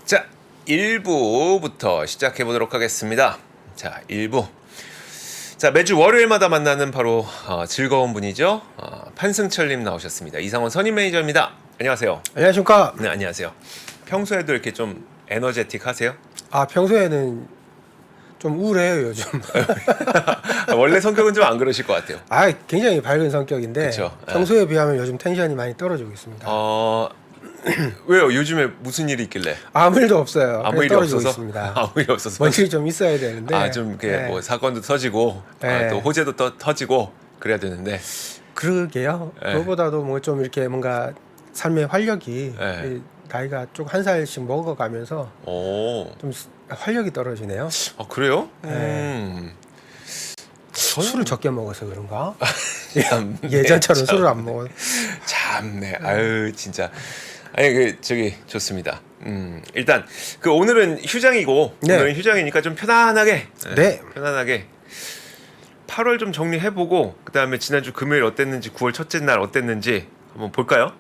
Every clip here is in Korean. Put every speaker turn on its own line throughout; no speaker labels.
자, 1부부터 시작해 보도록 하겠습니다. 자, 1부. 자, 매주 월요일마다 만나는 바로 즐거운 분이죠. 판승철님 나오셨습니다. 이상원 선임 매니저입니다. 안녕하세요.
안녕하십니까.
네, 안녕하세요. 평소에도 이렇게 좀 에너제틱 하세요?
평소에는 좀 우울해요 요즘.
원래 성격은 좀 안 그러실 것 같아요.
굉장히 밝은 성격인데
그쵸?
평소에 비하면 요즘 텐션이 많이 떨어지고 있습니다.
왜요? 요즘에 무슨 일이 있길래?
아무 일도 없어요.
아무 일이
떨어지고
없어서?
있습니다.
아무 일이 없어서.
뭔 일이 좀 있어야 되는데.
좀 이렇게
네.
뭐 사건도 터지고
네.
또 호재도 터지고 그래야 되는데.
그러게요.
네.
그거보다도 뭐 좀 이렇게 뭔가 삶의 활력이
네.
이 나이가 좀 한 살씩 먹어가면서
오.
좀 활력이 떨어지네요.
그래요?
네. 술을 적게 먹어서 그런가?
참,
예전처럼
참.
술을 안 먹어.
참네. 아유 진짜. 아니 좋습니다. 일단 오늘은 휴장이고
네.
오늘은 휴장이니까 좀 편안하게.
네.
편안하게 8월 좀 정리해보고 그다음에 지난주 금요일 어땠는지 9월 첫째 날 어땠는지 한번 볼까요?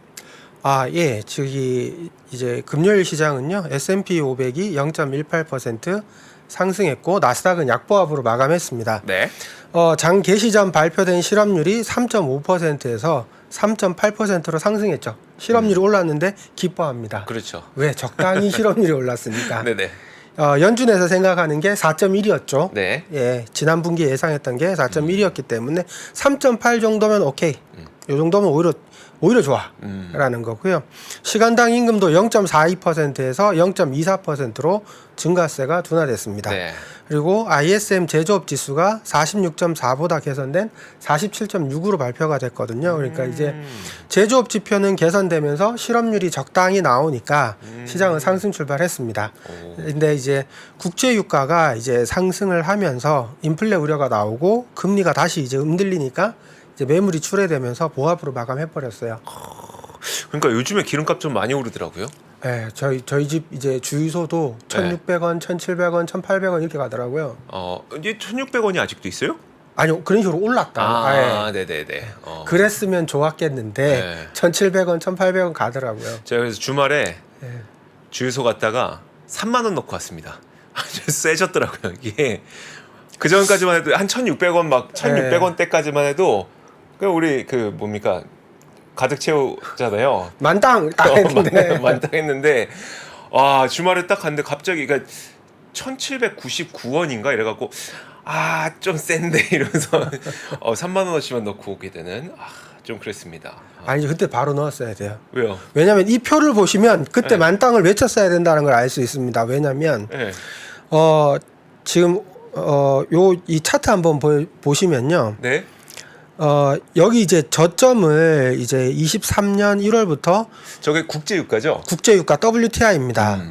예. 저기 이제 금요일 시장은요. S&P 500이 0.18% 상승했고 나스닥은 약보합으로 마감했습니다.
네.
장 개시 전 발표된 실업률이 3.5%에서 3.8%로 상승했죠. 실업률이 올랐는데 기뻐합니다.
그렇죠.
왜 적당히 실업률이 올랐습니까?
네네.
연준에서 생각하는 게 4.1이었죠.
네.
예, 지난 분기에 예상했던 게 4.1이었기 때문에 3.8 정도면 오케이. 요 정도면 오히려 좋아라는 거고요. 시간당 임금도 0.42%에서 0.24%로 증가세가 둔화됐습니다.
네.
그리고 ISM 제조업 지수가 46.4보다 개선된 47.6으로 발표가 됐거든요. 그러니까 이제 제조업 지표는 개선되면서 실업률이 적당히 나오니까 시장은 상승 출발했습니다. 근데 이제 국제 유가가 이제 상승을 하면서 인플레 우려가 나오고 금리가 다시 이제 흔들리니까 이제 매물이 출회되면서 보합으로 마감해 버렸어요.
그러니까 요즘에 기름값 좀 많이 오르더라고요.
네, 저희 집 이제 주유소도 1,600원, 1,700원, 1,800원 이렇게 가더라고요.
이제 1,600원이 아직도 있어요?
아니요, 그런 식으로 올랐다.
네네네.
그랬으면 좋았겠는데
네.
1,700원, 1,800원 가더라고요.
제가 그래서 주말에
네.
주유소 갔다가 3만 원 넣고 왔습니다. 아주 세졌더라고요. 이게 그 전까지만 해도 한 1,600원 막 1,600원 대까지만 해도 우리 뭡니까 가득 채우잖아요.
만땅 딱 했는데
만땅했는데 주말에 딱 갔는데 갑자기 1,799원인가 이래갖고 좀 센데 이러면서 3만 원어치만 넣고 오게 되는 좀 그랬습니다.
아니 그때 바로 넣었어야 돼요.
왜요?
왜냐하면 이 표를 보시면 그때
네.
만땅을 외쳤어야 된다는 걸 알 수 있습니다. 왜냐하면
네.
지금 이 차트 한번 보시면요.
네.
여기 이제 저점을 이제 23년 1월부터
저게 국제유가죠?
국제유가 WTI입니다.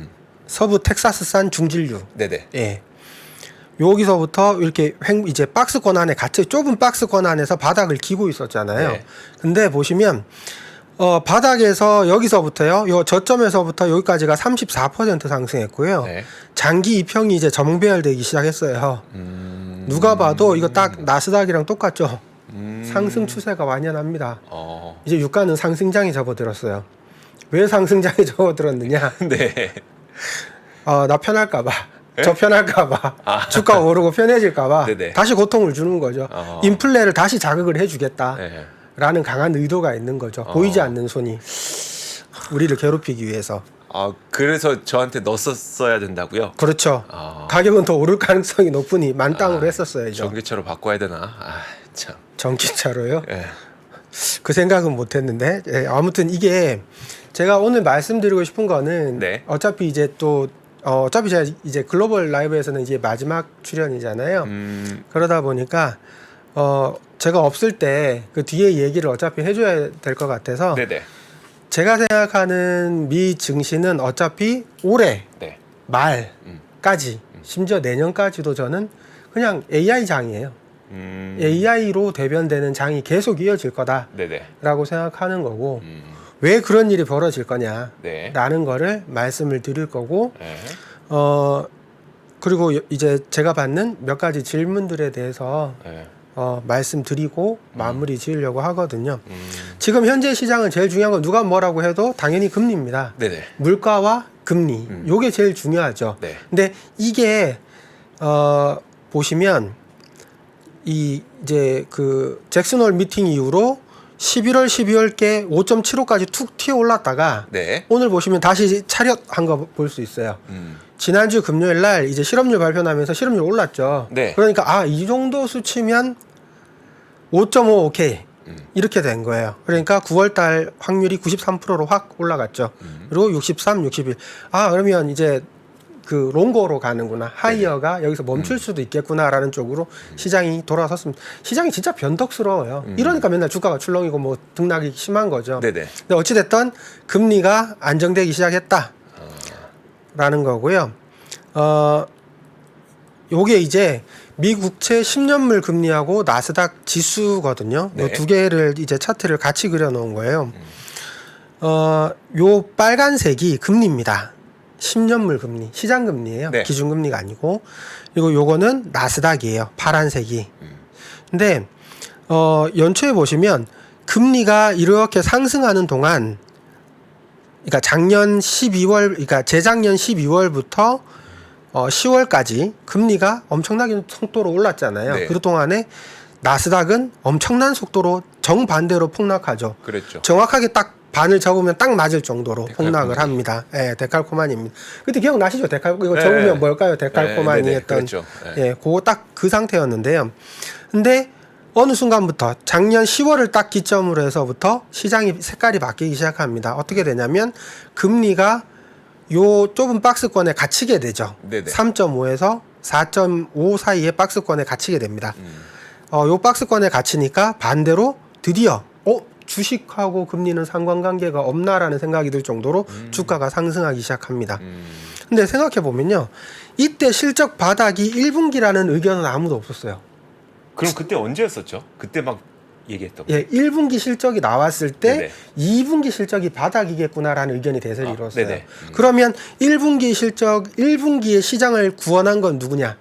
서부 텍사스산 중진류.
네네.
예. 여기서부터 이렇게 이제 박스권 안에 좁은 박스권 안에서 바닥을 기고 있었잖아요.
네.
근데 보시면 바닥에서 여기서부터요. 요 저점에서부터 여기까지가 34% 상승했고요.
네.
장기 이평이 이제 정배열되기 시작했어요. 누가 봐도 이거 딱 나스닥이랑 똑같죠. 상승 추세가 완연합니다. 이제 유가는 상승장에 접어들었어요. 왜 상승장에 접어들었느냐?
네.
나 편할까봐.
네?
저 편할까봐. 주가 오르고 편해질까봐.
네네.
다시 고통을 주는 거죠. 인플레를 다시 자극을 해주겠다.
네.
라는 강한 의도가 있는 거죠. 보이지 않는 손이. 우리를 괴롭히기 위해서.
그래서 저한테 넣었어야 된다고요?
그렇죠. 가격은 더 오를 가능성이 높으니 만땅으로 했었어야죠.
전기차로 바꿔야 되나? 참.
전기차로요?
예.
그 생각은 못했는데 아무튼 이게 제가 오늘 말씀드리고 싶은 거는
네.
어차피 이제 어차피 제가 이제 글로벌 라이브에서는 이제 마지막 출연이잖아요. 그러다 보니까 제가 없을 때 그 뒤에 얘기를 어차피 해줘야 될 것 같아서
네네.
제가 생각하는 미 증시는 어차피 올해
네.
말까지 심지어 내년까지도 저는 그냥 AI 장이에요. AI로 대변되는 장이 계속 이어질 거다라고
네네.
생각하는 거고 왜 그런 일이 벌어질 거냐라는
네.
거를 말씀을 드릴 거고
네.
그리고 이제 제가 받는 몇 가지 질문들에 대해서
네.
말씀드리고 마무리 지으려고 하거든요. 지금 현재 시장은 제일 중요한 건 누가 뭐라고 해도 당연히 금리입니다.
네네.
물가와 금리. 요게 제일 중요하죠.
네.
근데 이게 보시면 이제 그 잭슨홀 미팅 이후로 11월, 12월께 5.75까지 툭 튀어 올랐다가
네.
오늘 보시면 다시 차렷한 거 볼 수 있어요. 지난주 금요일 날 이제 실업률 발표 나면서 실업률 올랐죠.
네.
그러니까 이 정도 수치면 5.5 오케이. 이렇게 된 거예요. 그러니까 9월 달 확률이 93%로 확 올라갔죠. 그리고 63, 61. 그러면 이제 그 롱고로 가는구나. 하이어가 여기서 멈출 수도 있겠구나라는 쪽으로 시장이 돌아섰습니다. 시장이 진짜 변덕스러워요. 이러니까 맨날 주가가 출렁이고 뭐 등락이 심한 거죠.
네네.
근데 어찌됐든 금리가 안정되기 시작했다. 라는 거고요. 요게 이제 미국채 10년물 금리하고 나스닥 지수거든요.
네.
요 두 개를 이제 차트를 같이 그려 놓은 거예요. 요 빨간색이 금리입니다. 10년물 금리, 시장 금리예요.
네.
기준 금리가 아니고. 그리고 요거는 나스닥이에요. 파란색이. 근데 연초에 보시면 금리가 이렇게 상승하는 동안 그러니까 작년 12월, 그러니까 재작년 12월부터 10월까지 금리가 엄청나게 속도로 올랐잖아요.
네.
그 동안에 나스닥은 엄청난 속도로 정반대로 폭락하죠.
그랬죠.
정확하게 딱 반을 접으면 딱 맞을 정도로
데칼코마니.
폭락을 합니다. 예, 데칼코마니입니다. 그때 기억나시죠? 이거
네.
접으면 뭘까요? 데칼코마니
네네,
했던.
그랬죠. 네.
예, 그거 딱 그 상태였는데요. 근데 어느 순간부터 작년 10월을 딱 기점으로 해서부터 시장이 색깔이 바뀌기 시작합니다. 어떻게 되냐면 금리가 요 좁은 박스권에 갇히게 되죠.
네네.
3.5에서 4.5 사이의 박스권에 갇히게 됩니다. 요 박스권에 갇히니까 반대로 드디어 주식하고 금리는 상관관계가 없나라는 생각이 들 정도로 주가가 상승하기 시작합니다. 근데 생각해 보면요. 이때 실적 바닥이 1분기라는 의견은 아무도 없었어요.
그럼 그때 언제였었죠? 그때 막 얘기했던 거.
예, 1분기 실적이 나왔을 때
네네.
2분기 실적이 바닥이겠구나라는 의견이 대세를 이뤘어요.
네네.
그러면 1분기 실적, 1분기에 시장을 구원한 건 누구냐?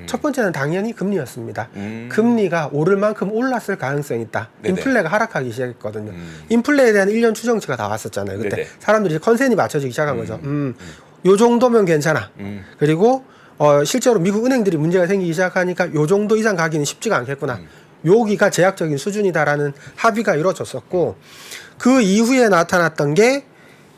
첫 번째는 당연히 금리였습니다. 금리가 오를 만큼 올랐을 가능성이 있다.
네네.
인플레가 하락하기 시작했거든요. 인플레에 대한 1년 추정치가 다 왔었잖아요. 그때
네네.
사람들이 컨센이 맞춰지기 시작한 거죠. 요 정도면 괜찮아. 그리고 실제로 미국 은행들이 문제가 생기기 시작하니까 요 정도 이상 가기는 쉽지가 않겠구나. 여기가 제약적인 수준이다라는 합의가 이루어졌었고 그 이후에 나타났던 게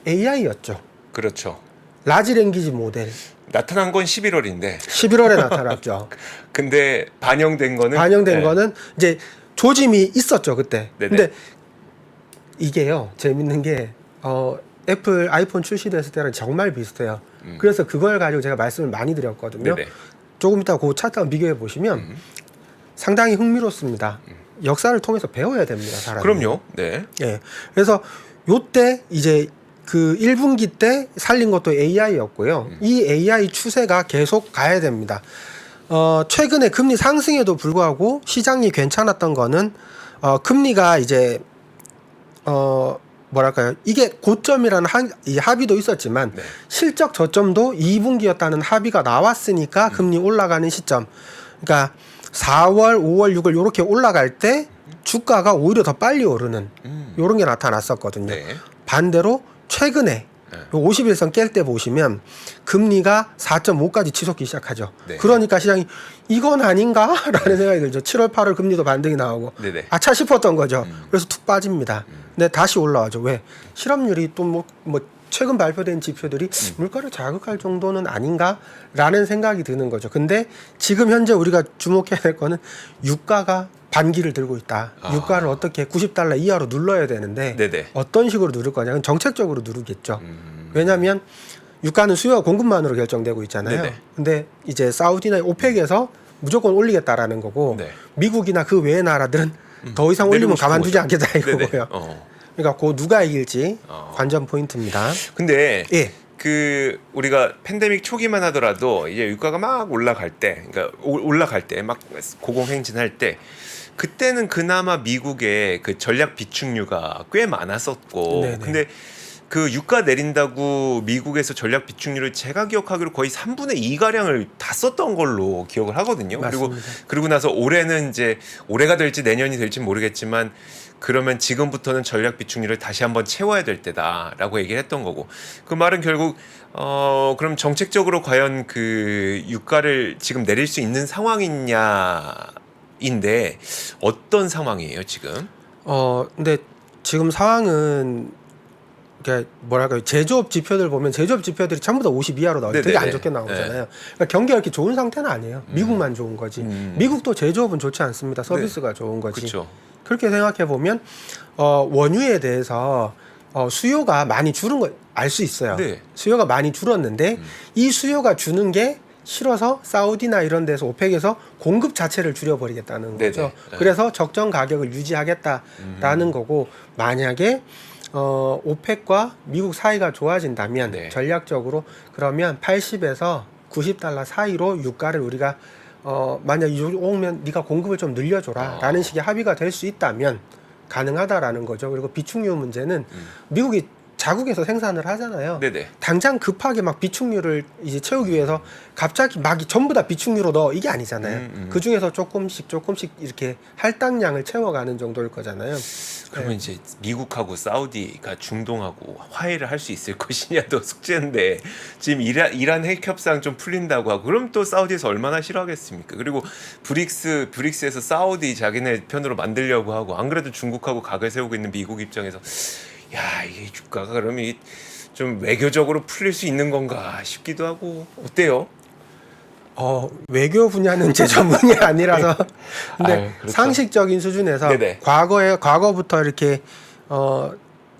AI였죠.
그렇죠.
라지 랭귀지 모델.
나타난 건 11월인데
11월에 나타났죠.
근데 반영된 거는
반영된
네.
거는 이제 조짐이 있었죠 그때.
네네.
근데 이게요 재밌는 게 애플 아이폰 출시됐을 때랑 정말 비슷해요. 그래서 그걸 가지고 제가 말씀을 많이 드렸거든요.
네네.
조금 이따 그 차트 한번 비교해 보시면 상당히 흥미롭습니다. 역사를 통해서 배워야 됩니다, 사람이.
그럼요. 네.
예. 그래서 요때 이제 그 1분기 때 살린 것도 AI였고요. 이 AI 추세가 계속 가야 됩니다. 최근에 금리 상승에도 불구하고 시장이 괜찮았던 거는 금리가 이제 뭐랄까요? 이게 고점이라는 이 합의도 있었지만
네.
실적 저점도 2분기였다는 합의가 나왔으니까 금리 올라가는 시점. 그러니까 4월, 5월, 6월 이렇게 올라갈 때 주가가 오히려 더 빨리 오르는 이런 게 나타났었거든요.
네.
반대로 최근에
네.
51선 깰 때 보시면 금리가 4.5까지 치솟기 시작하죠.
네.
그러니까 시장이 이건 아닌가라는 생각이 들죠. 7월, 8월 금리도 반등이 나오고
네네.
아차 싶었던 거죠. 그래서 툭 빠집니다. 근데 다시 올라와죠. 왜? 실업률이 또 뭐 최근 발표된 지표들이 물가를 자극할 정도는 아닌가라는 생각이 드는 거죠. 근데 지금 현재 우리가 주목해야 될 거는 유가가 반기를 들고 있다. 유가를 어떻게 90달러 이하로 눌러야 되는데
네네.
어떤 식으로 누를 거냐? 정책적으로 누르겠죠. 왜냐하면 유가는 수요와 공급만으로 결정되고 있잖아요.
네네.
근데 이제 사우디나 오펙에서 무조건 올리겠다라는 거고
네.
미국이나 그 외의 나라들은 더 이상 올리면
내리고 싶은
가만두지
거죠.
않겠다
네네.
이거고요. 그러니까 그 누가 이길지 관전 포인트입니다.
근데
예.
그 우리가 팬데믹 초기만 하더라도 이제 유가가 막 올라갈 때, 그러니까 올라갈 때 막 고공행진할 때 그때는 그나마 미국의 그 전략 비축유가 꽤 많았었고,
네네.
근데 그 유가 내린다고 미국에서 전략 비축률을 제가 기억하기로 거의 3분의 2 가량을 다 썼던 걸로 기억을 하거든요.
맞습니다.
그리고 나서 올해는 이제 올해가 될지 내년이 될지 모르겠지만 그러면 지금부터는 전략 비축률을 다시 한번 채워야 될 때다라고 얘기를 했던 거고 그 말은 결국 그럼 정책적으로 과연 그 유가를 지금 내릴 수 있는 상황이냐인데 어떤 상황이에요 지금?
근데 지금 상황은 그러니까 뭐랄까요 제조업 지표들 보면 제조업 지표들이 전부 다 50 이하로 나오죠. 되게 안 좋게 나오잖아요. 그러니까 경기가 이렇게 좋은 상태는 아니에요. 미국만 좋은 거지. 미국도 제조업은 좋지 않습니다. 서비스가 좋은 거지.
그렇죠.
그렇게 생각해 보면 원유에 대해서 수요가 많이 줄은 걸 알 수 있어요.
네.
수요가 많이 줄었는데 이 수요가 주는 게 싫어서 사우디나 이런 데서 오펙에서 공급 자체를 줄여버리겠다는
네네.
거죠.
네.
그래서 적정 가격을 유지하겠다라는 거고 만약에 오펙과 미국 사이가 좋아진다면
네.
전략적으로 그러면 80에서 90달러 사이로 유가를 우리가 만약 이 오면 네가 공급을 좀 늘려줘라라는 식의 합의가 될 수 있다면 가능하다라는 거죠. 그리고 비축유 문제는 미국이 자국에서 생산을 하잖아요.
네네.
당장 급하게 막 비축유를 이제 채우기 위해서 갑자기 막 전부 다 비축유로 넣어 이게 아니잖아요. 그 중에서 조금씩 이렇게 할당량을 채워가는 정도일 거잖아요.
그러면 이제 미국하고 사우디가 중동하고 화해를 할 수 있을 것이냐도 숙제인데 지금 이란 핵 협상 좀 풀린다고 하고 그럼 또 사우디에서 얼마나 싫어하겠습니까? 그리고 브릭스에서 사우디 자기네 편으로 만들려고 하고 안 그래도 중국하고 각을 세우고 있는 미국 입장에서 야 이게 주가가 그러면 좀 외교적으로 풀릴 수 있는 건가 싶기도 하고 어때요?
외교 분야는 제 전문이 아니라서 근데
아유, 그렇죠.
상식적인 수준에서
네네.
과거부터 이렇게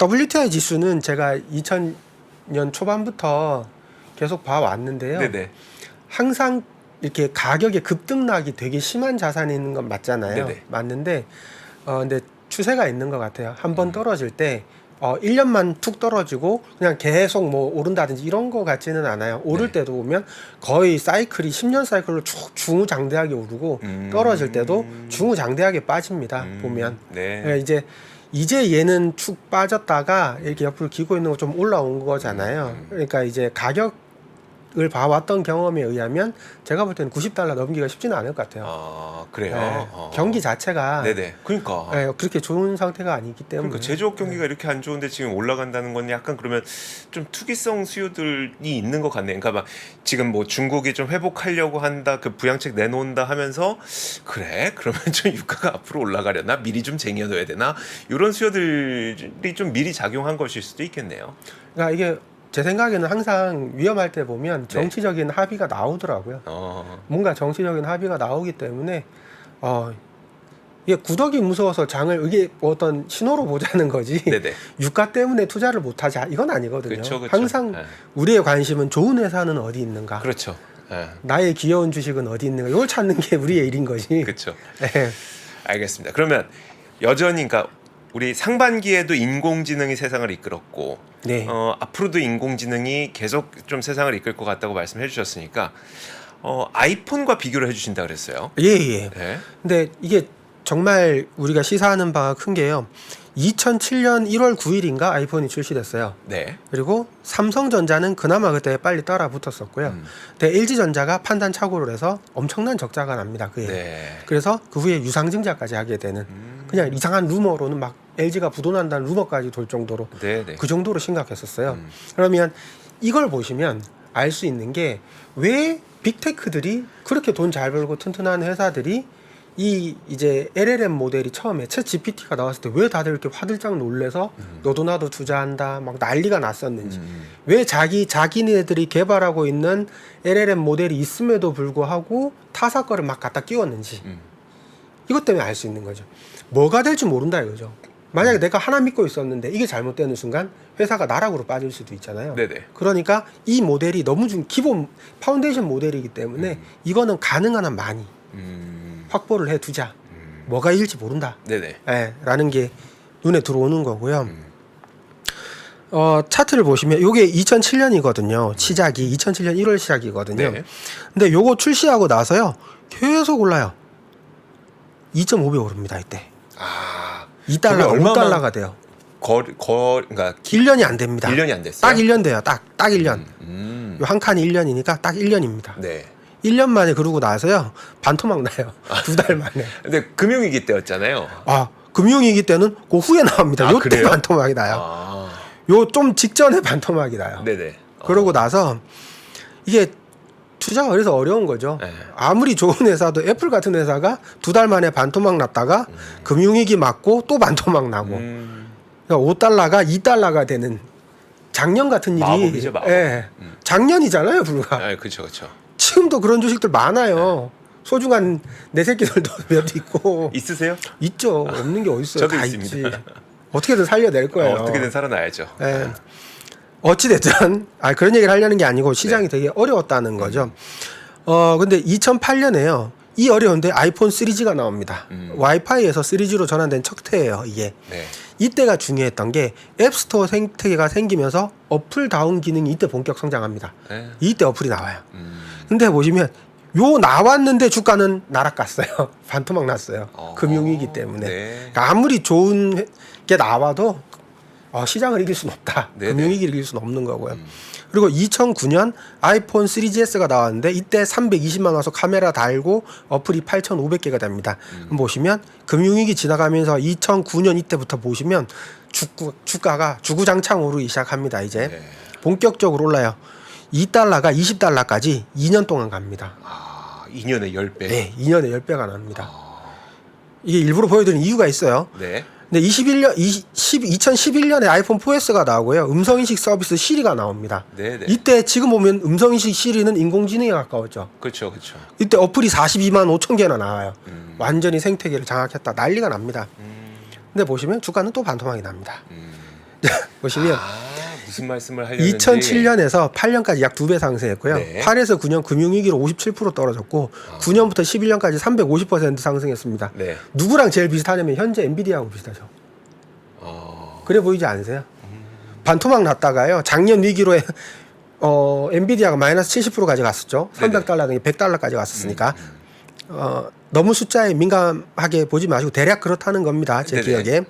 WTI 지수는 제가 2000년 초반부터 계속 봐왔는데요.
네네.
항상 이렇게 가격의 급등락이 되게 심한 자산이 있는 건 맞잖아요.
네네.
맞는데 근데 추세가 있는 것 같아요. 한 번 떨어질 때 1년만 툭 떨어지고 그냥 계속 뭐 오른다든지 이런 거 같지는 않아요. 오를
네.
때도 보면 거의 사이클이 10년 사이클로 쭉 중후장대하게 오르고 떨어질 때도 중후장대하게 빠집니다. 보면
네.
이제 얘는 축 빠졌다가 이렇게 옆으로 기고 있는 거 좀 올라온 거잖아요. 그러니까 이제 가격을 봐왔던 경험에 의하면 제가 볼 때는 90달러 넘기가 쉽지는 않을 것 같아요.
아 그래요.
네. 경기 자체가
네네. 그러니까.
네, 그렇게 좋은 상태가 아니기 때문에
그러니까 제조업 경기가 이렇게 안 좋은데 지금 올라간다는 건 약간 그러면 좀 투기성 수요들이 있는 것 같네. 그러니까 막 지금 뭐 중국이 좀 회복하려고 한다, 그 부양책 내놓는다 하면서 그래 그러면 좀 유가가 앞으로 올라가려나 미리 좀 쟁여둬야 되나 이런 수요들이 좀 미리 작용한 것일 수도 있겠네요.
그러니까 이게 제 생각에는 항상 위험할 때 보면 정치적인 합의가 나오더라고요. 뭔가 정치적인 합의가 나오기 때문에 이게 구더기 무서워서 장을 이게 어떤 신호로 보자는 거지.
네네.
유가 때문에 투자를 못하자 이건 아니거든요.
그쵸, 그쵸.
항상
네.
우리의 관심은 좋은 회사는 어디 있는가.
그렇죠. 네.
나의 귀여운 주식은 어디 있는가. 이걸 찾는 게 우리의 일인 거지.
그렇죠.
네.
알겠습니다. 그러면 여전히 그러니까 우리 상반기에도 인공지능이 세상을 이끌었고
네.
앞으로도 인공지능이 계속 좀 세상을 이끌 것 같다고 말씀해 주셨으니까 아이폰과 비교를 해주신다 그랬어요.
예.
네.
근데 이게 정말 우리가 시사하는 바가 큰 게요. 2007년 1월 9일인가 아이폰이 출시됐어요.
네.
그리고 삼성전자는 그나마 그때 빨리 따라 붙었었고요. 근데 LG전자가 판단 착오를 해서 엄청난 적자가 납니다. 그해.
네.
그래서 그 후에 유상증자까지 하게 되는 그냥 이상한 루머로는 막 LG가 부도난다는 루머까지 돌 정도로
네.
그 정도로 심각했었어요. 그러면 이걸 보시면 알 수 있는 게 왜 빅테크들이 그렇게 돈 잘 벌고 튼튼한 회사들이 이제 LLM 모델이 처음에 챗 GPT가 나왔을 때 왜 다들 이렇게 화들짝 놀래서 너도 나도 투자한다 막 난리가 났었는지 왜 자기네들이 개발하고 있는 LLM 모델이 있음에도 불구하고 타사 거를 막 갖다 끼웠는지 이것 때문에 알 수 있는 거죠. 뭐가 될지 모른다 이거죠. 만약에 내가 하나 믿고 있었는데 이게 잘못되는 순간 회사가 나락으로 빠질 수도 있잖아요.
네네.
그러니까 이 모델이 너무 기본 파운데이션 모델이기 때문에 이거는 가능한 한 많이 확보를 해두자. 뭐가 일지 모른다.
네네.
라는 게 눈에 들어오는 거고요. 차트를 보시면 요게 2007년이거든요. 시작이 2007년 1월 시작이거든요.
네.
근데 요거 출시하고 나서요. 계속 올라요. 2.5배 오릅니다. 이때. 2달러가
얼마만-
5달러가 돼요.
그러니까
1년이 안 됩니다.
1년이 안 됐어요.
딱 1년 돼요. 딱 1년. 요 한 칸이 1년이니까 딱 1년입니다.
네.
1년 만에 그러고 나서요. 반토막 나요. 2달 만에.
근데 금융위기 때였잖아요.
아, 금융위기 때는 그 후에 나옵니다.
아,
요때
그래요?
반토막이 나요.
아,
요 좀 직전에 반토막이 나요.
네네.
그러고 나서 이게 투자가 그래서 어려운 거죠.
네.
아무리 좋은 회사도 애플 같은 회사가 2달 만에 반토막 났다가 금융위기 맞고 또 반토막 나고 그러니까 5달러가 2달러가 되는 작년 같은 일이
마법이죠, 마법.
예. 작년이잖아요, 불과.
아, 그렇죠, 그렇죠.
지금도 그런 주식들 많아요. 소중한 내 새끼들도 몇 있고
있으세요?
있죠. 없는 게 어디 있어요?
저도
다
있습니다.
있지. 어떻게든 살려낼 거예요.
어떻게든 살아나야죠.
예. 어찌됐든, 그런 얘기를 하려는 게 아니고 시장이 되게 어려웠다는 거죠. 근데 2008년에요. 이 어려운데 아이폰 3G가 나옵니다. 와이파이에서 3G로 전환된 첫 해예요, 이게.
네.
이때가 중요했던 게 앱스토어 생태계가 생기면서 어플 다운 기능이 이때 본격 성장합니다.
네.
이때 어플이 나와요. 근데 보시면 요 나왔는데 주가는 나락갔어요. 반토막 났어요. 금융위기 때문에.
네.
그러니까 아무리 좋은 게 나와도 시장을 이길 수는 없다.
네네.
금융위기를 이길 수는 없는 거고요. 그리고 2009년 아이폰 3GS가 나왔는데 이때 320만 와서 카메라 달고 어플이 8,500개가 됩니다. 그럼 보시면 금융위기 지나가면서 2009년 이때부터 보시면 주가가 주구장창 오르기 시작합니다. 이제
네.
본격적으로 올라요. 2달러가 20달러까지 2년 동안 갑니다.
아, 2년에 10배.
네, 2년에 10배가 납니다. 이게 일부러 보여드린 이유가 있어요.
네.
근데 2011년에 아이폰 4S가 나오고요. 음성인식 서비스 시리가 나옵니다.
네네.
이때 지금 보면 음성인식 시리는 인공지능에 가까웠죠.
그렇죠, 그렇죠.
이때 어플이 42만 5천 개나 나와요. 완전히 생태계를 장악했다. 난리가 납니다. 근데 보시면 주가는 또 반토막이 납니다. 보시면
무슨 말씀을 하려는지.
2007년에서 8년까지 약 2배 상승했고요.
네.
8에서 9년 금융위기로 57% 떨어졌고 9년부터 11년까지 350% 상승했습니다.
네.
누구랑 제일 비슷하냐면 현재 엔비디아하고 비슷하죠. 그래 보이지 않으세요? 반토막 났다가요. 작년 위기로 엔비디아가 마이너스 70%까지 갔었죠. 300달러 등이 100달러까지 갔었으니까. 너무 숫자에 민감하게 보지 마시고 대략 그렇다는 겁니다. 제
네네.
기억에.
네.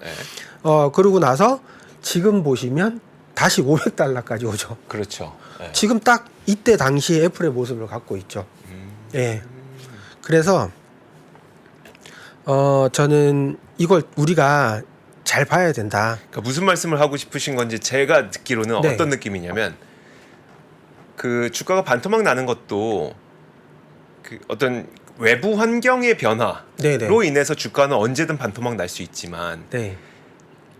그러고 나서 지금 보시면 다시 500달러까지 오죠.
그렇죠. 네.
지금 딱 이때 당시에 애플의 모습을 갖고 있죠. 예. 그래서 저는 이걸 우리가 잘 봐야 된다.
그러니까 무슨 말씀을 하고 싶으신 건지 제가 듣기로는
네.
어떤 느낌이냐면 그 주가가 반토막 나는 것도 그 어떤 외부 환경의 변화로
네네.
인해서 주가는 언제든 반토막 날 수 있지만
네.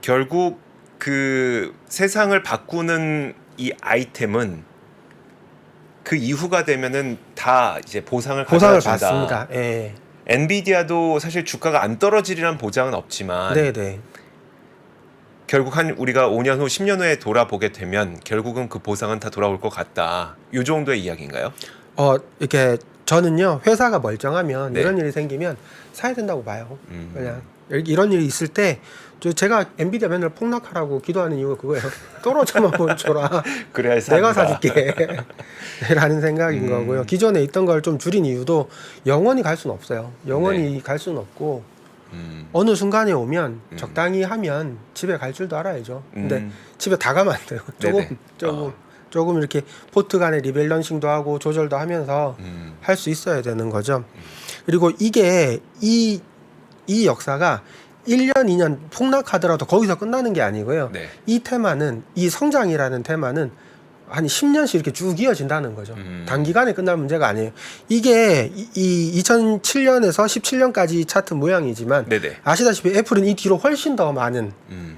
결국 그 세상을 바꾸는 이 아이템은 그 이후가 되면은 다 이제 보상을
보상을
가져다 준다.
받습니다. 예.
엔비디아도 사실 주가가 안 떨어지리란 보장은 없지만
네네.
결국 한 우리가 5년 후, 10년 후에 돌아보게 되면 결국은 그 보상은 다 돌아올 것 같다. 이 정도의 이야기인가요?
이렇게 저는요 회사가 멀쩡하면
네.
이런 일이 생기면 사야 된다고 봐요. 그냥 이런 일이 있을 때 제가 엔비디아 맨날 폭락하라고 기도하는 이유가 그거예요. 떨어져만 멈춰라.
그래야
내가
삽니다.
사줄게. 라는 생각인 거고요. 기존에 있던 걸 좀 줄인 이유도 영원히 갈 수는 없어요. 영원히 갈 수는 없고 어느 순간에 오면 적당히 하면 집에 갈 줄도 알아야죠. 근데 집에 다 가면 안 돼요.
네네.
조금 이렇게 포트 간의 리밸런싱도 하고 조절도 하면서 할 수 있어야 되는 거죠. 그리고 이게 이 역사가 1년, 2년 폭락하더라도 거기서 끝나는 게 아니고요.
네.
이 테마는 이 성장이라는 테마는 한 10년씩 이렇게 쭉 이어진다는 거죠. 단기간에 끝날 문제가 아니에요. 이게 이 2007년에서 17년까지 차트 모양이지만
네네.
아시다시피 애플은 이 뒤로 훨씬 더 많은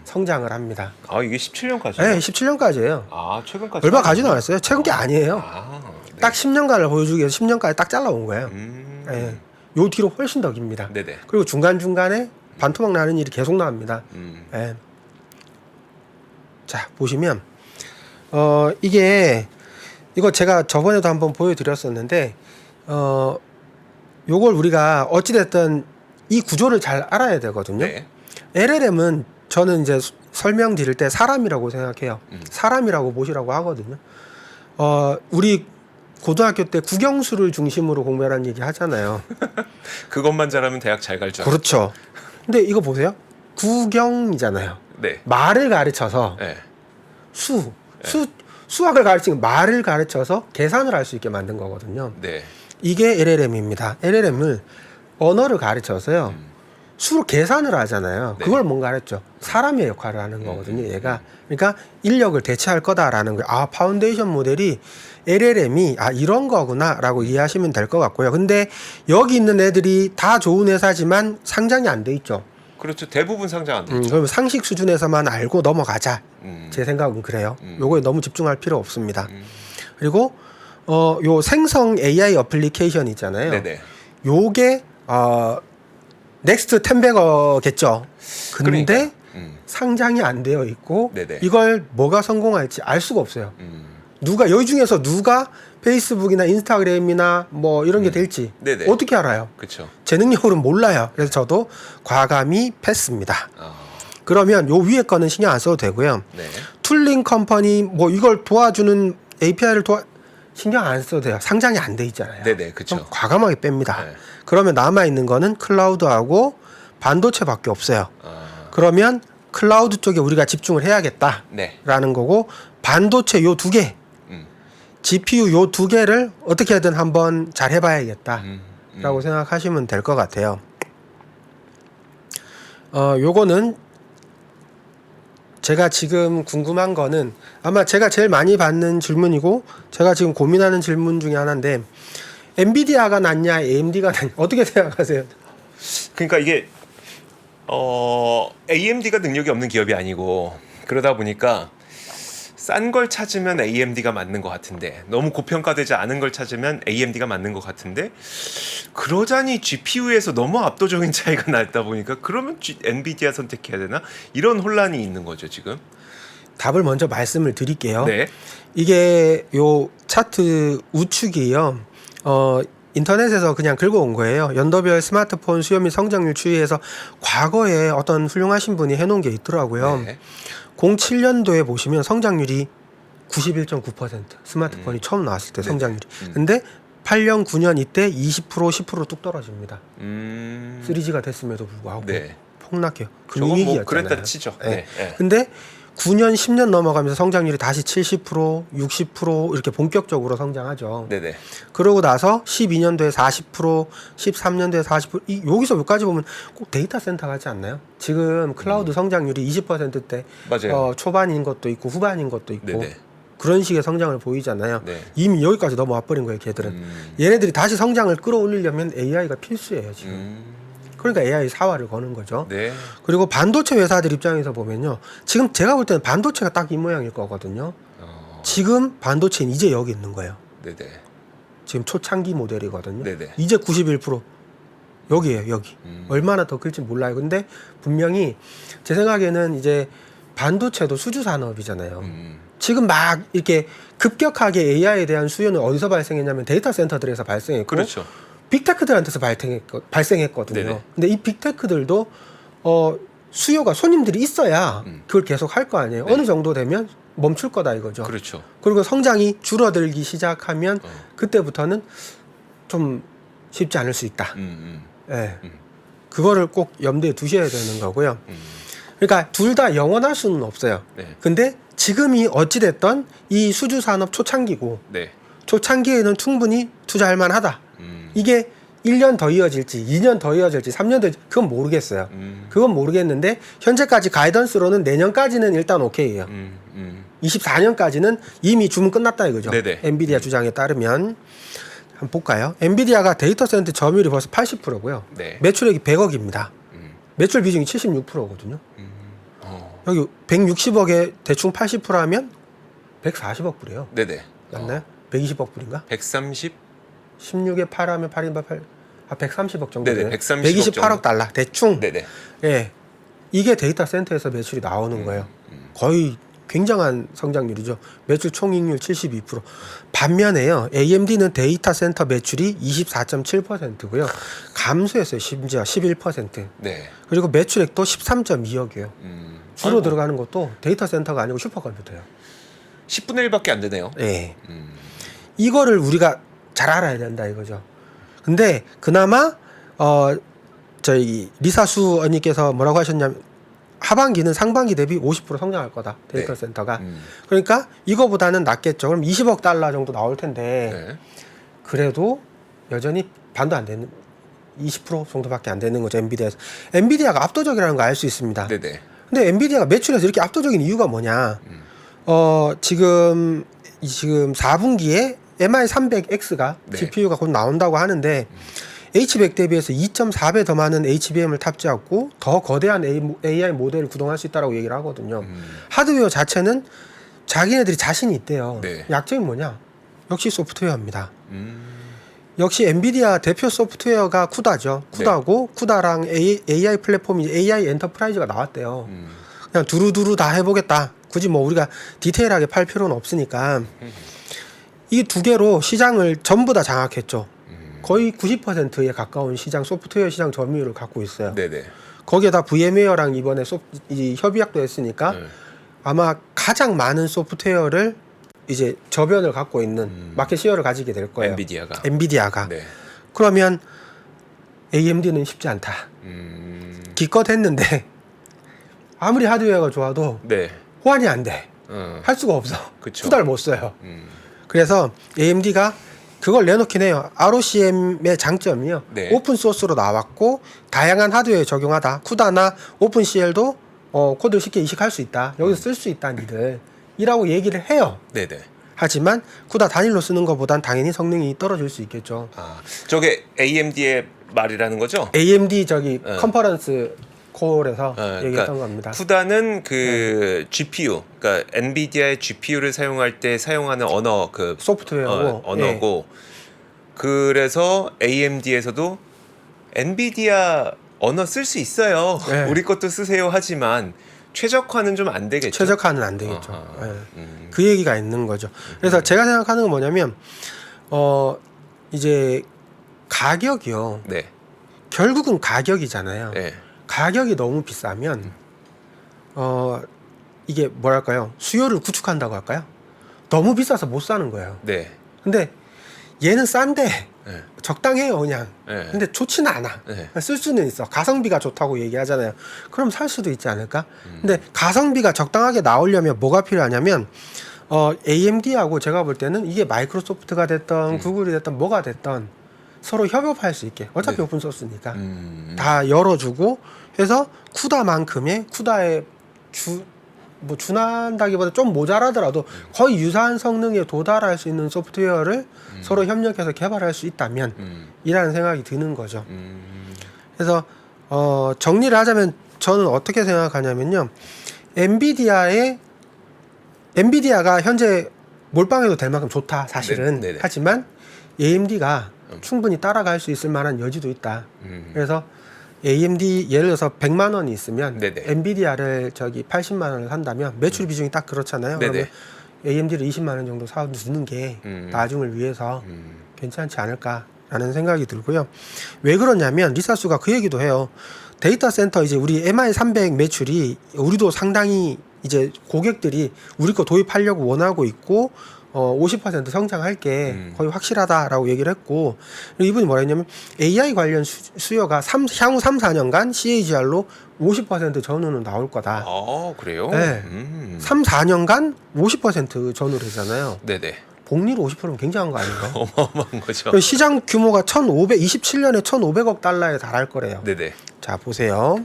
성장을 합니다.
아 이게 17년까지?
네, 17년까지예요.
아 최근까지?
얼마 가지도 않았어요. 최근 게 아니에요.
네.
딱 10년간을 보여주기 위해서 10년까지 딱 잘라온 거예요. 네. 요 뒤로 훨씬 더 깁니다.
네네.
그리고 중간중간에 반토막 나는 일이 계속 나옵니다. 네. 자, 보시면 이거 제가 저번에도 한번 보여드렸었는데 요걸 우리가 어찌됐든 이 구조를 잘 알아야 되거든요.
네.
LLM은 저는 이제 설명드릴 때 사람이라고 생각해요. 사람이라고 보시라고 하거든요. 우리 고등학교 때 국영수를 중심으로 공부하라는 얘기 하잖아요.
그것만 잘하면 대학 잘 갈 줄 알아요.
그렇죠. 근데 이거 보세요. 국영이잖아요.
네.
말을 가르쳐서
네.
수학을 가르치는 말을 가르쳐서 계산을 할 수 있게 만든 거거든요.
네.
이게 LLM입니다. LLM을 언어를 가르쳐서요. 수로 계산을 하잖아요.
네.
그걸 뭔가 했죠. 사람의 역할을 하는 거거든요. 얘가. 그러니까 인력을 대체할 거다라는 거예요. 아, 파운데이션 모델이 LLM이 이런 거구나라고 이해하시면 될 것 같고요. 근데 여기 있는 애들이 다 좋은 회사지만 상장이 안 돼 있죠.
그렇죠. 대부분 상장 안 되죠.
그럼 상식 수준에서만 알고 넘어가자.
음.
제 생각은 그래요. 요거에 너무 집중할 필요 없습니다.
음.
그리고 요 생성 AI 어플리케이션 있잖아요.
네네.
요게 넥스트 10배거겠죠. 근데
그러니까요.
상장이 안 되어 있고
네네.
이걸 뭐가 성공할지 알 수가 없어요.
음.
누가 여기 중에서 누가 페이스북이나 인스타그램이나 뭐 이런 게 될지
네네.
어떻게 알아요?
그렇죠.
제 능력으로는 몰라요. 그래서 저도 과감히 패스입니다.
아.
그러면 요 위에 거는 신경 안 써도 되고요.
네.
툴링 컴퍼니 뭐 이걸 도와주는 API를 신경 안 써도 돼요. 상장이 안 돼 있잖아요.
네네. 그렇죠.
그럼 과감하게 뺍니다.
네.
그러면 남아 있는 거는 클라우드하고 반도체밖에 없어요.
아.
그러면 클라우드 쪽에 우리가 집중을 해야겠다라는
네.
거고 반도체 요 두 개,
음.
GPU 요 두 개를 어떻게든 한번 잘 해봐야겠다라고
음.
생각하시면 될 것 같아요. 요거는 제가 지금 궁금한 거는 아마 제가 제일 많이 받는 질문이고 제가 지금 고민하는 질문 중에 하나인데 엔비디아가 낫냐 AMD가 낫냐 어떻게 생각하세요?
그러니까 이게 AMD가 능력이 없는 기업이 아니고 그러다 보니까 싼 걸 찾으면 AMD가 맞는 것 같은데 너무 고평가되지 않은 걸 찾으면 AMD가 맞는 것 같은데 그러자니 GPU에서 너무 압도적인 차이가 났다 보니까 그러면 엔비디아 선택해야 되나? 이런 혼란이 있는 거죠 지금.
답을 먼저 말씀을 드릴게요.
네.
이게 요 차트 우측이요. 인터넷에서 그냥 긁어온 거예요. 연도별 스마트폰 수요 및 성장률 추이에서 과거에 어떤 훌륭하신 분이 해놓은 게 있더라고요.
네.
07년도에 보시면 성장률이 91.9% 스마트폰이 처음 나왔을 때 성장률이. 근데 8년, 9년 이때 20%, 10%뚝 떨어집니다. 3G가 됐음에도 불구하고
네.
폭락해요.
저건 뭐
금위기였잖아요.
그랬다 치죠.
네.
네. 네.
근데 9년, 10년 넘어가면서 성장률이 다시 70%, 60% 이렇게 본격적으로 성장하죠.
네네.
그러고 나서 12년도에 40%, 13년도에 40%, 여기서 여기까지 보면 꼭 데이터 센터 같지 않나요? 지금 클라우드 성장률이 20%대
맞아요.
초반인 것도 있고 후반인 것도 있고
네네.
그런 식의 성장을 보이잖아요.
네.
이미 여기까지 넘어와 버린 거예요, 걔들은. 얘네들이 다시 성장을 끌어올리려면 AI가 필수예요, 지금. 그러니까 AI 사활을 거는 거죠.
네.
그리고 반도체 회사들 입장에서 보면요. 지금 제가 볼 때는 반도체가 딱 이 모양일 거거든요. 지금 반도체는 이제 여기 있는 거예요.
네네.
지금 초창기 모델이거든요.
네네.
이제 91% 여기에요, 여기. 얼마나 더 클지 몰라요. 근데 분명히 제 생각에는 이제 반도체도 수주 산업이잖아요. 지금 막 이렇게 급격하게 AI에 대한 수요는 어디서 발생했냐면 데이터 센터들에서 발생했고
그렇죠.
빅테크들한테서 발생했거든요.
네네.
근데 이 빅테크들도 수요가 손님들이 있어야 그걸 계속 할 거 아니에요.
네.
어느 정도 되면 멈출 거다 이거죠.
그렇죠.
그리고 성장이 줄어들기 시작하면 그때부터는 좀 쉽지 않을 수 있다. 예. 그거를 꼭 염두에 두셔야 되는 거고요. 그러니까 둘 다 영원할 수는 없어요.
네.
근데 지금이 어찌됐던 이 수주 산업 초창기고
네.
초창기에는 충분히 투자할 만하다. 이게 1년 더 이어질지 2년 더 이어질지 3년 더 그건 모르겠어요. 그건 모르겠는데 현재까지 가이던스로는 내년까지는 일단 오케이예요. 24년까지는 이미 주문 끝났다 이거죠.
네네.
엔비디아 주장에 따르면 한번 볼까요? 엔비디아가 데이터 센터 점유율이 벌써 80%고요.
네.
매출액이 100억입니다. 매출 비중이 76%거든요. 여기 160억에 대충 80%하면 140억 불이에요.
네네.
맞나요? 120억 불인가?
130?
16에 8 하면 8인바 8. 130억 정도
네네,
돼요.
130억
128억
정도.
달러 대충.
네네.
예. 이게 데이터 센터에서 매출이 나오는 거예요. 거의 굉장한 성장률이죠. 매출 총이익률 72%. 반면에요. AMD는 데이터 센터 매출이 24.7%고요. 감소했어요. 심지어 11%.
네.
그리고 매출액도 13.2억이에요. 주로
아이고.
들어가는 것도 데이터 센터가 아니고 슈퍼컴퓨터예요.
10분의 1밖에 안 되네요.
예. 이거를 우리가 잘 알아야 된다 이거죠. 근데 그나마 저희 리사수 언니께서 뭐라고 하반기는 상반기 대비 50% 성장할 거다. 데이터
네.
센터가. 그러니까 이거보다는 낫겠죠. 그럼 20억 달러 정도 나올 텐데
네.
그래도 여전히 반도 안 되는 20% 정도밖에 안 되는 거죠. 엔비디아에서. 엔비디아가 압도적이라는 거 알 수 있습니다.
네네.
근데 엔비디아가 매출에서 이렇게 압도적인 이유가 뭐냐? 지금 4분기에 MI300X가
네.
GPU가 곧 나온다고 하는데 H100 대비해서 2.4배 더 많은 HBM을 탑재하고 더 거대한 AI 모델을 구동할 수 있다고 얘기를 하거든요. 하드웨어 자체는 자기네들이 자신이 있대요.
네.
약점이 뭐냐? 역시 소프트웨어입니다. 역시 엔비디아 대표 소프트웨어가 쿠다죠. 쿠다고 쿠다랑 AI 플랫폼이 AI 엔터프라이즈가 나왔대요. 그냥 두루두루 다 해보겠다. 굳이 뭐 우리가 디테일하게 팔 필요는 없으니까 이 두 개로 시장을 전부 다 장악했죠. 거의 90%에 가까운 시장 소프트웨어 시장 점유율을 갖고 있어요.
네네.
거기에다 VM웨어랑 이번에 이 협약도 했으니까
네.
아마 가장 많은 소프트웨어를 이제 저변을 갖고 있는 마켓 시어를 가지게 될 거예요. 엔비디아가.
네.
그러면 AMD는 쉽지 않다. 기껏 했는데 아무리 하드웨어가 좋아도
네.
호환이 안 돼. 할 수가 없어.
그쵸.
투자를 못 써요. 그래서 AMD가 그걸 내놓긴 해요. ROCm의 장점이요.
네.
오픈 소스로 나왔고 다양한 하드웨어에 적용하다. 쿠다나 오픈CL도 코드를 쉽게 이식할 수 있다. 여기서 쓸 수 있다 니들. 이라고 얘기를 해요.
네네.
하지만 쿠다 단일로 쓰는 것보단 당연히 성능이 떨어질 수 있겠죠.
아, 저게 AMD의 말이라는 거죠?
AMD 컨퍼런스 콜에서 얘기했던
그러니까
겁니다.
쿠다는 그 GPU, 그러니까 엔비디아의 GPU를 사용할 때 사용하는 언어 그
소프트웨어고
언어고 그래서 AMD에서도 엔비디아 언어 쓸 수 있어요.
네.
우리 것도 쓰세요 하지만 최적화는 좀 안 되겠죠.
최적화는 안 되겠죠. 그 얘기가 있는 거죠. 그래서 제가 생각하는 건 뭐냐면 이제 가격이요.
네.
결국은 가격이잖아요.
네.
가격이 너무 비싸면 이게 뭐랄까요? 수요를 구축한다고 할까요? 너무 비싸서 못 사는 거예요.
네.
근데 얘는 싼데
네.
적당해요, 그냥.
네.
근데 좋지는 않아.
네.
쓸 수는 있어. 가성비가 좋다고 얘기하잖아요. 그럼 살 수도 있지 않을까? 근데 가성비가 적당하게 나오려면 뭐가 필요하냐면 AMD하고 제가 볼 때는 이게 마이크로소프트가 됐던 구글이 됐던 뭐가 됐던 서로 협업할 수 있게. 어차피
네.
오픈 소스니까
음.
다 열어주고 해서 쿠다만큼의 쿠다의 준한다기보다 좀 모자라더라도 거의 유사한 성능에 도달할 수 있는 소프트웨어를 서로 협력해서 개발할 수 있다면 이라는 생각이 드는 거죠. 그래서 정리를 하자면 저는 어떻게 생각하냐면요. 엔비디아가 현재 몰빵해도 될 만큼 좋다 사실은.
네네.
하지만 AMD가 충분히 따라갈 수 있을 만한 여지도 있다. 그래서 AMD 예를 들어서 100만 원이 있으면
네네.
엔비디아를 80만 원을 산다면 매출 비중이 딱 그렇잖아요.
네네.
그러면 AMD를 20만 원 정도 사두는 게 나중을 위해서 괜찮지 않을까라는 생각이 들고요. 왜 그러냐면 리사수가 그 얘기도 해요. 데이터 센터 이제 우리 MI300 매출이 우리도 상당히 이제 고객들이 우리 거 도입하려고 원하고 있고 50% 성장할게 거의 확실하다라고 얘기를 했고 그리고 이분이 뭐라 했냐면 AI 관련 수요가 향후 3, 4년간 CAGR로 50% 전후는 나올 거다.
아, 그래요?
네. 3, 4년간 50% 전후래잖아요.
네네.
복리로 50%면 굉장한 거 아닌가요?
어마어마한 거죠.
그리고 시장 규모가 27년에 1,500억 달러에 달할 거래요.
네네.
자, 보세요.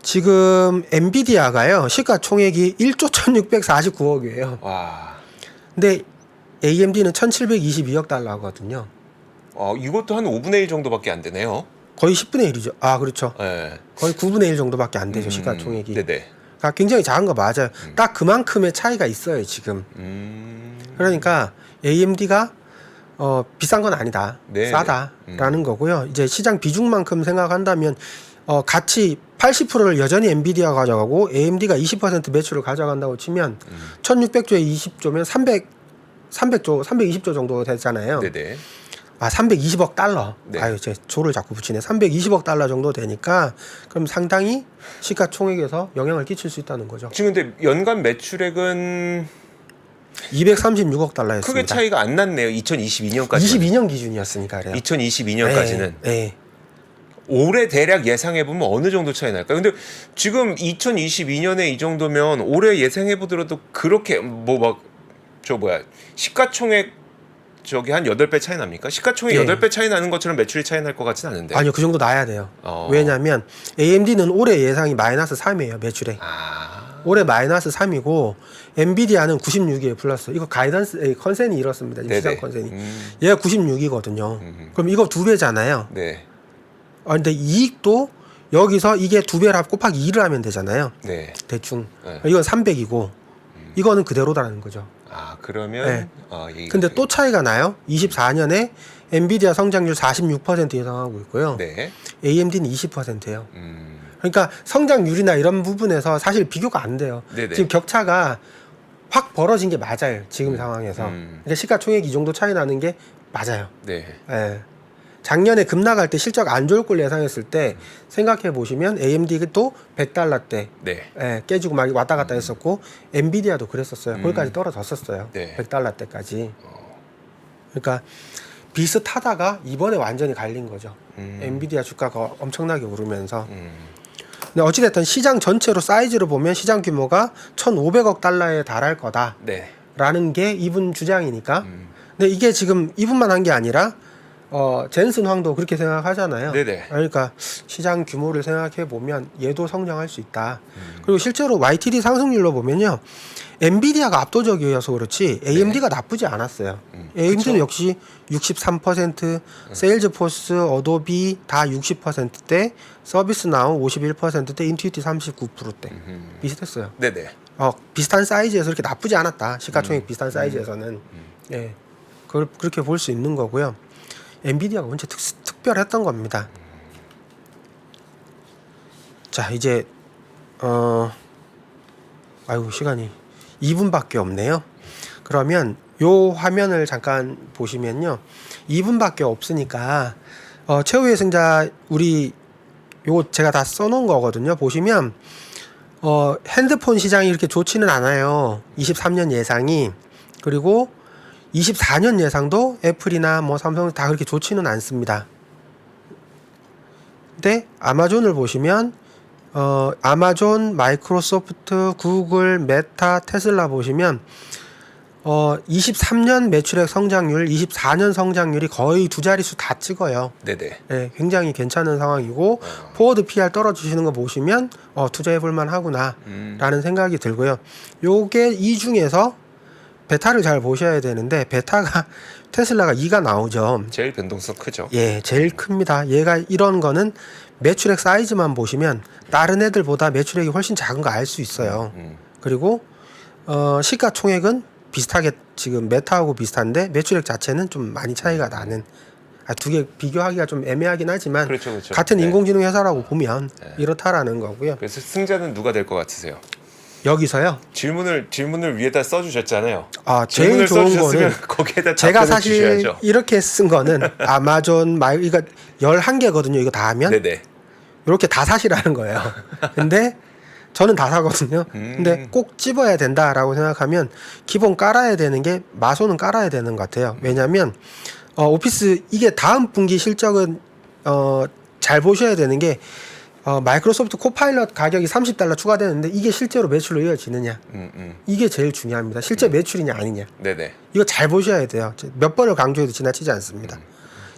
지금 엔비디아가요. 시가총액이 1조 1,649억이에요.
와.
근데 AMD는 1,722억 달러거든요.
이것도 한 5분의 1 정도밖에 안 되네요.
거의 10분의 1이죠. 아, 그렇죠.
네.
거의 9분의 1 정도밖에 안 되죠. 시가총액이.
네네.
그러니까 굉장히 작은 거 맞아요. 딱 그만큼의 차이가 있어요, 지금. 그러니까 AMD가 비싼 건 아니다.
네.
싸다라는 거고요. 이제 시장 비중만큼 생각한다면 같이 80%를 여전히 엔비디아가 가져가고 AMD가 20% 매출을 가져간다고 치면 1600조에 20조면 320조 정도 되잖아요.
네네.
320억 달러.
네.
아유, 제 조를 자꾸 붙이네. 320억 달러 정도 되니까 그럼 상당히 시가총액에서 영향을 끼칠 수 있다는 거죠.
지금 근데 연간 매출액은
236억 달러였습니다.
크게 차이가 안 났네요. 2022년까지.
22년 기준이었으니까 그래요.
2022년까지는.
네.
올해 대략 예상해 보면 어느 정도 차이 날까요? 근데 지금 2022년에 이 정도면 올해 예상해 보더라도 그렇게 뭐 막 저 뭐야 시가총액 저기 한 8배 차이 납니까? 시가총액
예.
8배 차이 나는 것처럼 매출이 차이 날 것 같진 않은데.
아니요, 그 정도 나야 돼요.
어.
왜냐하면 AMD는 올해 예상이 마이너스 3이에요, 매출에. 올해 마이너스 3이고 엔비디아는 96이에요, 플러스. 이거 가이던스 컨센이 이렇습니다. 지금 시장 컨센이. 얘가 96이거든요. 그럼 이거 2배잖아요.
네.
근데 이익도 여기서 이게 2배를 합 곱하기 2를 하면 되잖아요.
네.
대충.
네.
이건 300이고 이거는 그대로다라는 거죠.
아, 그러면
네.
얘기가
근데
되게-
또 차이가 나요. 24년에 엔비디아 성장률 46% 예상하고 있고요.
네.
AMD는 20%예요. 그러니까 성장률이나 이런 부분에서 사실 비교가 안 돼요.
네네.
지금 격차가 확 벌어진 게 맞아요. 지금 상황에서. 그러니까 시가총액 이 정도 차이 나는 게 맞아요.
네.
예. 작년에 급 나갈 때 실적 안 좋을 걸 예상했을 때 생각해 보시면 AMD도 100달러대
네.
깨지고 막 왔다 갔다 했었고 엔비디아도 그랬었어요. 거기까지 떨어졌었어요.
네.
100달러대까지. 그러니까 비슷하다가 이번에 완전히 갈린 거죠. 엔비디아 주가가 엄청나게 오르면서. 근데 어찌됐든 시장 전체로 사이즈를 보면 시장 규모가 1,500억 달러에 달할 거다라는
네.
게 이분 주장이니까. 근데 이게 지금 이분만 한 게 아니라 젠슨 황도 그렇게 생각하잖아요.
네네.
그러니까 시장 규모를 생각해 보면 얘도 성장할 수 있다. 그리고 실제로 YTD 상승률로 보면요, 엔비디아가 압도적이어서 그렇지 AMD가 나쁘지 않았어요. AMD는
그쵸?
역시 63%, 세일즈포스, 어도비 다 60%대, 서비스나우 51%대, 인투이티 39%대 비슷했어요.
네네.
비슷한 사이즈에서 이렇게 나쁘지 않았다. 시가총액 비슷한 사이즈에서는 예, 그렇게 볼 수 있는 거고요. 엔비디아가 언제 특별했던 겁니다. 자, 이제 아이고 시간이 2분밖에 없네요. 그러면 요 화면을 잠깐 보시면요, 2분밖에 없으니까 최후의 승자 우리 요거 제가 다 써놓은 거거든요. 보시면 핸드폰 시장이 이렇게 좋지는 않아요. 23년 예상이. 그리고 24년 예상도 애플이나 뭐 삼성 다 그렇게 좋지는 않습니다. 근데 아마존을 보시면 아마존, 마이크로소프트, 구글, 메타, 테슬라 보시면 23년 매출액 성장률, 24년 성장률이 거의 두 자릿수 다 찍어요.
네네.
네, 굉장히 괜찮은 상황이고 포워드 PR 떨어지시는 거 보시면 투자해 볼 만하구나 라는 생각이 들고요. 요게 이 중에서 베타를 잘 보셔야 되는데 베타가 테슬라가 2가 나오죠.
제일 변동성 크죠.
예, 제일 큽니다. 얘가 이런 거는 매출액 사이즈만 보시면 다른 애들보다 매출액이 훨씬 작은 거 알 수 있어요. 그리고 시가총액은 비슷하게 지금 메타하고 비슷한데 매출액 자체는 좀 많이 차이가 나는, 두 개 비교하기가 좀 애매하긴 하지만
그렇죠.
같은
네.
인공지능 회사라고 보면 이렇다라는 거고요.
그래서 승자는 누가 될 것 같으세요?
여기서요.
질문을 위에다 써주셨잖아요.
제일
질문을
좋은
써주셨으면
거는
거기에다
제가
답변을
사실
주셔야죠.
이렇게 쓴 거는 아마존 이거 11개거든요. 이거 다 하면
네네.
이렇게 다 사시라는 거예요. 근데 저는 다 사거든요. 근데 꼭 집어야 된다라고 생각하면 기본 깔아야 되는 게 마소는 깔아야 되는 것 같아요. 왜냐하면 오피스 이게 다음 분기 실적은 잘 보셔야 되는 게 마이크로소프트 코파일럿 가격이 $30 추가되는데 이게 실제로 매출로 이어지느냐, 이게 제일 중요합니다. 실제 매출이냐 아니냐,
네네.
이거 잘 보셔야 돼요. 몇 번을 강조해도 지나치지 않습니다.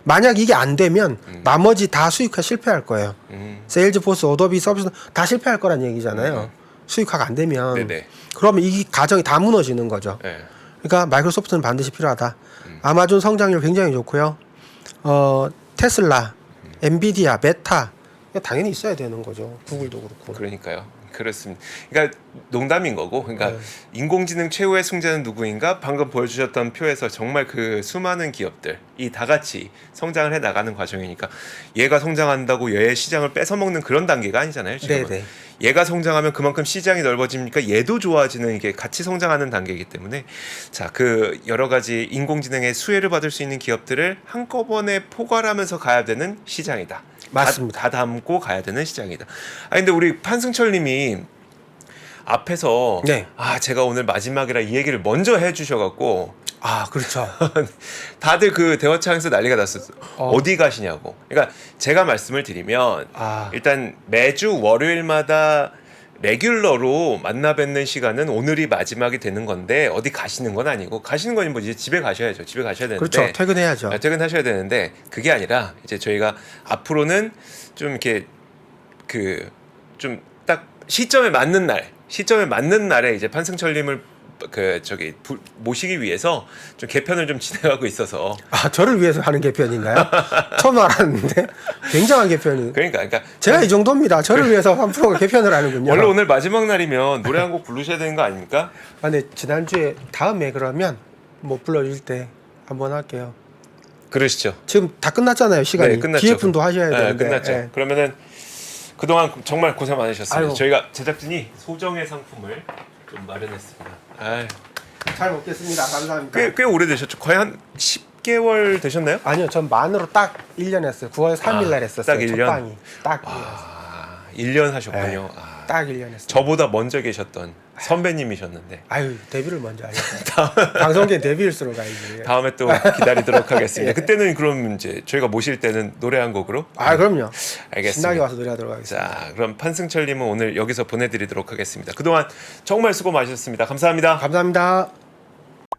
만약 이게 안 되면 나머지 다 수익화 실패할 거예요. 세일즈포스, 어도비, 서비스 다 실패할 거란 얘기잖아요. 수익화가 안 되면.
네네.
그러면 이 가정이 다 무너지는 거죠.
네.
그러니까 마이크로소프트는 반드시 필요하다. 아마존 성장률 굉장히 좋고요. 테슬라, 엔비디아, 메타 이거 당연히 있어야 되는 거죠. 구글도 그렇고.
그러니까요. 그렇습니다. 그러니까 농담인 거고, 그러니까
네.
인공지능 최후의 승자는 누구인가? 방금 보여주셨던 표에서 정말 그 수많은 기업들이 다 같이 성장을 해 나가는 과정이니까 얘가 성장한다고 얘의 시장을 뺏어 먹는 그런 단계가 아니잖아요. 지금은.
네네.
얘가 성장하면 그만큼 시장이 넓어지니까 얘도 좋아지는, 이게 같이 성장하는 단계이기 때문에 자, 그 여러 가지 인공지능의 수혜를 받을 수 있는 기업들을 한꺼번에 포괄하면서 가야 되는 시장이다.
맞습니다.
다 담고 가야 되는 시장이다. 근데 우리 판승철님이 앞에서
네.
제가 오늘 마지막이라 이 얘기를 먼저 해주셔갖고
아, 그렇죠.
다들 그 대화창에서 난리가 났었어. 어디 가시냐고. 그러니까 제가 말씀을 드리면
아,
일단 매주 월요일마다 레귤러로 만나 뵙는 시간은 오늘이 마지막이 되는 건데 어디 가시는 건 아니고 가시는 건 뭐 이제 집에 가셔야죠. 집에 가셔야 되는데
그렇죠. 퇴근해야죠.
퇴근하셔야 되는데 그게 아니라 이제 저희가 앞으로는 좀 이렇게 그 좀 딱 시점에 맞는 날에 이제 판승철님을 모시기 위해서 좀 개편을 좀 진행하고 있어서
아, 저를 위해서 하는 개편인가요? 처음 알았는데 굉장한 개편이.
그러니까
제가 이 정도입니다. 저를 위해서 한 프로가 개편을 하는군요.
원래 오늘 마지막 날이면 노래 한 곡 부르셔야 되는 거 아닙니까?
아, 네, 지난주에 다음에 그러면 뭐 불러줄 때 한번 할게요.
그러시죠.
지금 다 끝났잖아요, 시간이.
네, 끝났죠.
기획분도 하셔야
네,
되는데.
끝났죠.
예.
그러면은 그동안 정말 고생 많으셨습니다.
아이고.
저희가 제작진이 소정의 상품을 좀 마련했습니다. 아유,
잘 먹겠습니다. 감사합니다.
꽤 오래되셨죠? 거의 한 10개월 되셨나요?
아니요, 전 만으로 딱 1년 했어요. 9월 3일 날 했었어요.
딱 1년?
첫 방이. 딱 1년.
아, 1년 하셨군요.
네.
아,
딱 1년 했어요.
저보다 먼저 계셨던 선배님이셨는데
아유, 데뷔를 먼저 하셨어요. 방송계 데뷔일수록 가야지.
다음에 또 기다리도록 하겠습니다. 그때는 그럼 이제 저희가 모실 때는 노래 한 곡으로?
아, 그럼요.
알겠습니다.
신나게 와서 노래하도록 하겠습니다.
자, 그럼 판승철님은 오늘 여기서 보내드리도록 하겠습니다. 그동안 정말 수고 많으셨습니다. 감사합니다.
감사합니다.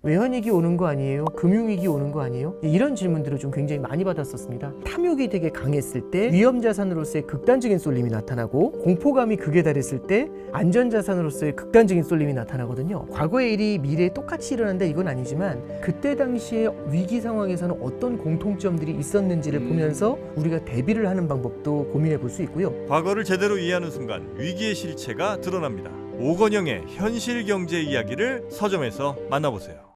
외환위기 오는 거 아니에요? 금융위기 오는 거 아니에요? 이런 질문들을 좀 굉장히 많이 받았었습니다. 탐욕이 되게 강했을 때 위험자산으로서의 극단적인 쏠림이 나타나고 공포감이 극에 달했을 때 안전자산으로서의 극단적인 쏠림이 나타나거든요. 과거의 일이 미래에 똑같이 일어난다 이건 아니지만 그때 당시에 위기 상황에서는 어떤 공통점들이 있었는지를 보면서 우리가 대비를 하는 방법도 고민해 볼 수 있고요.
과거를 제대로 이해하는 순간 위기의 실체가 드러납니다. 오건영의 현실 경제 이야기를 서점에서 만나보세요.